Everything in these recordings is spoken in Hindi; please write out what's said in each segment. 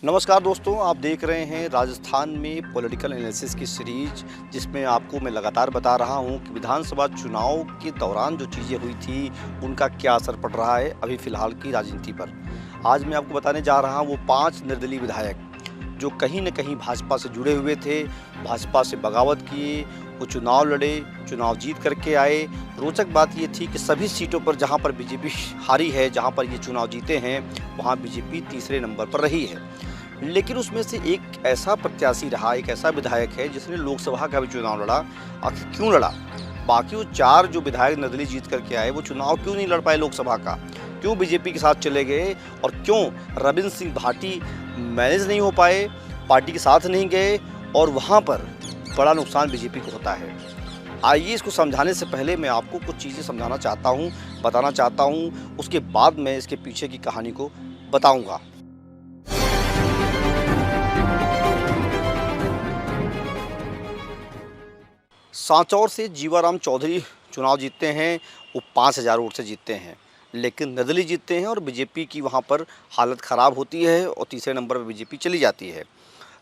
नमस्कार दोस्तों, आप देख रहे हैं राजस्थान में पॉलिटिकल एनालिसिस की सीरीज, जिसमें आपको मैं लगातार बता रहा हूं कि विधानसभा चुनाव के दौरान जो चीज़ें हुई थी उनका क्या असर पड़ रहा है अभी फ़िलहाल की राजनीति पर। आज मैं आपको बताने जा रहा हूं वो 5 निर्दलीय विधायक जो कहीं न कहीं भाजपा से जुड़े हुए थे, भाजपा से बगावत किए, वो चुनाव लड़े, चुनाव जीत करके आए। रोचक बात ये थी कि सभी सीटों पर जहाँ पर बीजेपी हारी है, जहाँ पर ये चुनाव जीते हैं, वहाँ बीजेपी तीसरे नंबर पर रही है। लेकिन उसमें से एक ऐसा प्रत्याशी रहा, एक ऐसा विधायक है जिसने लोकसभा का भी चुनाव लड़ा। आखिर क्यों लड़ा? बाकी वो 4 जो विधायक निर्दलीय जीत करके आए, वो चुनाव क्यों नहीं लड़ पाए लोकसभा का? क्यों बीजेपी के साथ चले गए? और क्यों रविंद्र सिंह भाटी मैनेज नहीं हो पाए, पार्टी के साथ नहीं गए और वहाँ पर बड़ा नुकसान बीजेपी को होता है? आइए इसको समझाने से पहले मैं आपको कुछ चीज़ें समझाना चाहता हूँ, बताना चाहता हूँ, उसके बाद मैं इसके पीछे की कहानी को बताऊँगा। सांचौर से जीवाराम चौधरी चुनाव जीतते हैं, वो 5000 वोट से जीतते हैं, लेकिन निर्दलीय जीतते हैं और बीजेपी की वहाँ पर हालत ख़राब होती है और तीसरे नंबर पर बीजेपी चली जाती है।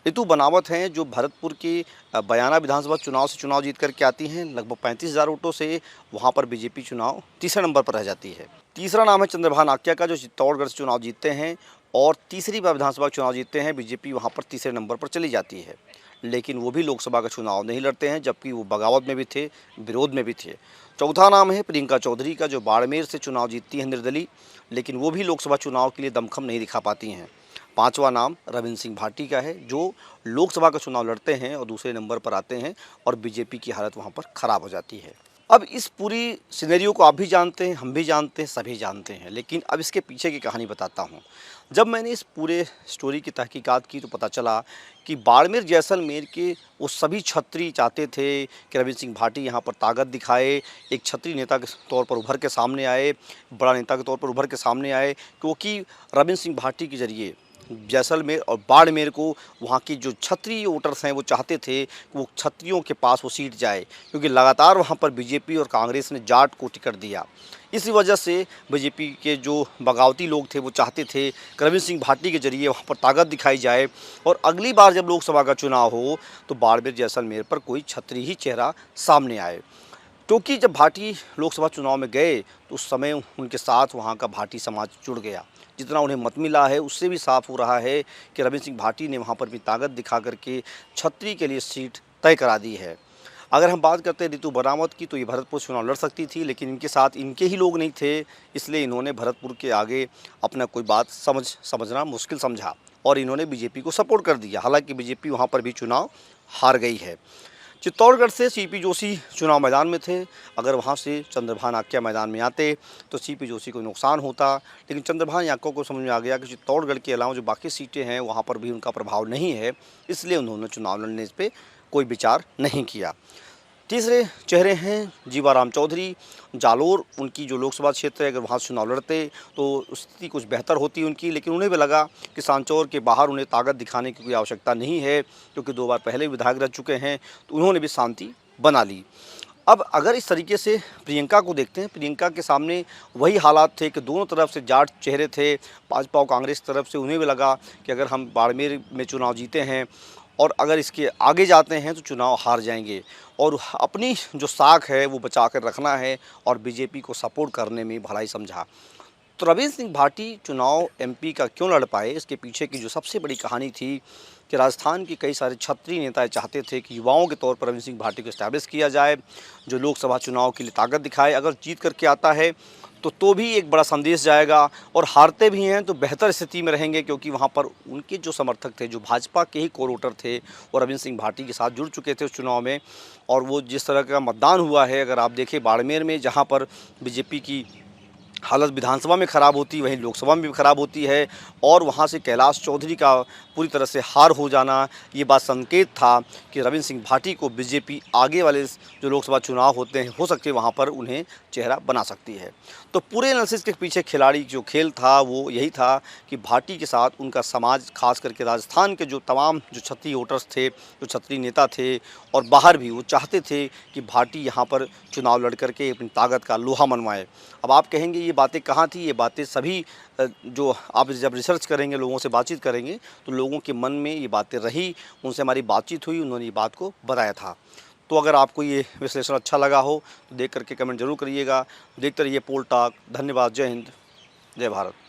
रितु बनावत हैं जो भरतपुर की बयाना विधानसभा चुनाव से चुनाव जीत करके आती हैं, लगभग 35,000 वोटों से वहाँ पर बीजेपी चुनाव तीसरे नंबर पर रह जाती है। तीसरा नाम है चंद्रभान आक्या का, जो चित्तौड़गढ़ से चुनाव जीतते हैं और तीसरी बार विधानसभा चुनाव जीतते हैं, बीजेपी वहाँ पर तीसरे नंबर पर चली जाती है। लेकिन वो भी लोकसभा का चुनाव नहीं लड़ते हैं, जबकि वो बगावत में भी थे, विरोध में भी थे। चौथा नाम है प्रियंका चौधरी का, जो बाड़मेर से चुनाव जीतती हैं निर्दलीय, लेकिन वो भी लोकसभा चुनाव के लिए दमखम नहीं दिखा पाती हैं। पांचवा नाम रविंद्र सिंह भाटी का है, जो लोकसभा का चुनाव लड़ते हैं और दूसरे नंबर पर आते हैं और बीजेपी की हालत वहाँ पर ख़राब हो जाती है। अब इस पूरी सिनेरियो को आप भी जानते हैं, हम भी जानते हैं, सभी जानते हैं, लेकिन अब इसके पीछे की कहानी बताता हूँ। जब मैंने इस पूरे स्टोरी की तहकीकात की तो पता चला कि बाड़मेर जैसलमेर के वो सभी छत्री चाहते थे कि रविंद्र सिंह भाटी यहाँ पर ताकत दिखाए, एक छत्री नेता के तौर पर उभर के सामने आए, बड़ा नेता के तौर पर उभर के सामने आए, क्योंकि रविंद्र सिंह भाटी के जरिए जैसलमेर और बाड़मेर को वहाँ की जो क्षत्रिय वोटर्स हैं वो चाहते थे कि वो क्षत्रियों के पास वो सीट जाए, क्योंकि लगातार वहाँ पर बीजेपी और कांग्रेस ने जाट को टिकट दिया। इसी वजह से बीजेपी के जो बगावती लोग थे वो चाहते थे कि रविंद्र सिंह भाटी के जरिए वहाँ पर ताकत दिखाई जाए और अगली बार जब लोकसभा का चुनाव हो तो बाड़मेर जैसलमेर पर कोई क्षत्रिय ही चेहरा सामने आए। क्योंकि जब भाटी लोकसभा चुनाव में गए तो उस समय उनके साथ वहाँ का भाटी समाज जुड़ गया। जितना उन्हें मत मिला है उससे भी साफ हो रहा है कि रविंद्र सिंह भाटी ने वहाँ पर भी ताकत दिखा करके छत्री के लिए सीट तय करा दी है। अगर हम बात करते हैं रितु बनावत की, तो ये भरतपुर चुनाव लड़ सकती थी, लेकिन इनके साथ इनके ही लोग नहीं थे, इसलिए इन्होंने भरतपुर के आगे अपना कोई बात समझना मुश्किल समझा और इन्होंने बीजेपी को सपोर्ट कर दिया। हालांकि बीजेपी वहाँ पर भी चुनाव हार गई है। चित्तौड़गढ़ से सीपी जोशी चुनाव मैदान में थे। अगर वहाँ से चंद्रभान आक्या मैदान में आते तो सीपी जोशी को नुकसान होता, लेकिन चंद्रभान आक्या को समझ में आ गया कि चित्तौड़गढ़ के अलावा जो बाकी सीटें हैं वहाँ पर भी उनका प्रभाव नहीं है, इसलिए उन्होंने चुनाव लड़ने पे कोई विचार नहीं किया। तीसरे चेहरे हैं जीवाराम चौधरी, जालोर उनकी जो लोकसभा क्षेत्र है, अगर वहाँ चुनाव लड़ते तो स्थिति कुछ बेहतर होती उनकी, लेकिन उन्हें भी लगा कि सांचौर के बाहर उन्हें ताकत दिखाने की कोई आवश्यकता नहीं है, क्योंकि 2 बार पहले विधायक रह चुके हैं, तो उन्होंने भी शांति बना ली। अब अगर इस तरीके से प्रियंका को देखते हैं, प्रियंका के सामने वही हालात थे कि दोनों तरफ से जाट चेहरे थे, भाजपा और कांग्रेस की तरफ से। उन्हें भी लगा कि अगर हम बाड़मेर में चुनाव जीते हैं और अगर इसके आगे जाते हैं तो चुनाव हार जाएंगे और अपनी जो साख है वो बचा कर रखना है और बीजेपी को सपोर्ट करने में भलाई समझा। तो रविंद्र सिंह भाटी चुनाव एमपी का क्यों लड़ पाए, इसके पीछे की जो सबसे बड़ी कहानी थी कि राजस्थान के कई सारे क्षत्रिय नेता चाहते थे कि युवाओं के तौर पर रविंद्र सिंह भाटी को इस्टेब्लिश किया जाए, जो लोकसभा चुनाव के लिए ताकत दिखाए। अगर जीत करके आता है तो भी एक बड़ा संदेश जाएगा, और हारते भी हैं तो बेहतर स्थिति में रहेंगे, क्योंकि वहाँ पर उनके जो समर्थक थे, जो भाजपा के ही कोर वोटर थे, वो रविंद्र सिंह भाटी के साथ जुड़ चुके थे उस चुनाव में। और वो जिस तरह का मतदान हुआ है, अगर आप देखें बाड़मेर में, जहाँ पर बीजेपी की हालत विधानसभा में ख़राब होती, वहीं लोकसभा में भी ख़राब होती है, और वहाँ से कैलाश चौधरी का पूरी तरह से हार हो जाना, ये बात संकेत था कि रविंद्र सिंह भाटी को बीजेपी आगे वाले जो लोकसभा चुनाव होते हैं, हो सकते वहाँ पर उन्हें चेहरा बना सकती है। तो पूरे एनालिसिस के पीछे खिलाड़ी जो खेल था वो यही था कि भाटी के साथ उनका समाज, खास करके राजस्थान के जो तमाम जो क्षत्रिय वोटर्स थे, जो क्षत्रिय नेता थे और बाहर भी, वो चाहते थे कि भाटी यहाँ पर चुनाव लड़ करके अपनी ताकत का लोहा मनवाए। अब आप कहेंगे ये बातें कहाँ थी, ये बातें सभी जो आप जब रिसर्च करेंगे, लोगों से बातचीत करेंगे, तो लोगों के मन में ये बातें रही, उनसे हमारी बातचीत हुई, उन्होंने ये बात को बताया था। तो अगर आपको ये विश्लेषण अच्छा लगा हो तो देख करके कमेंट जरूर करिएगा। देखते रहिए पोल टॉक। धन्यवाद। जय हिंद, जय भारत।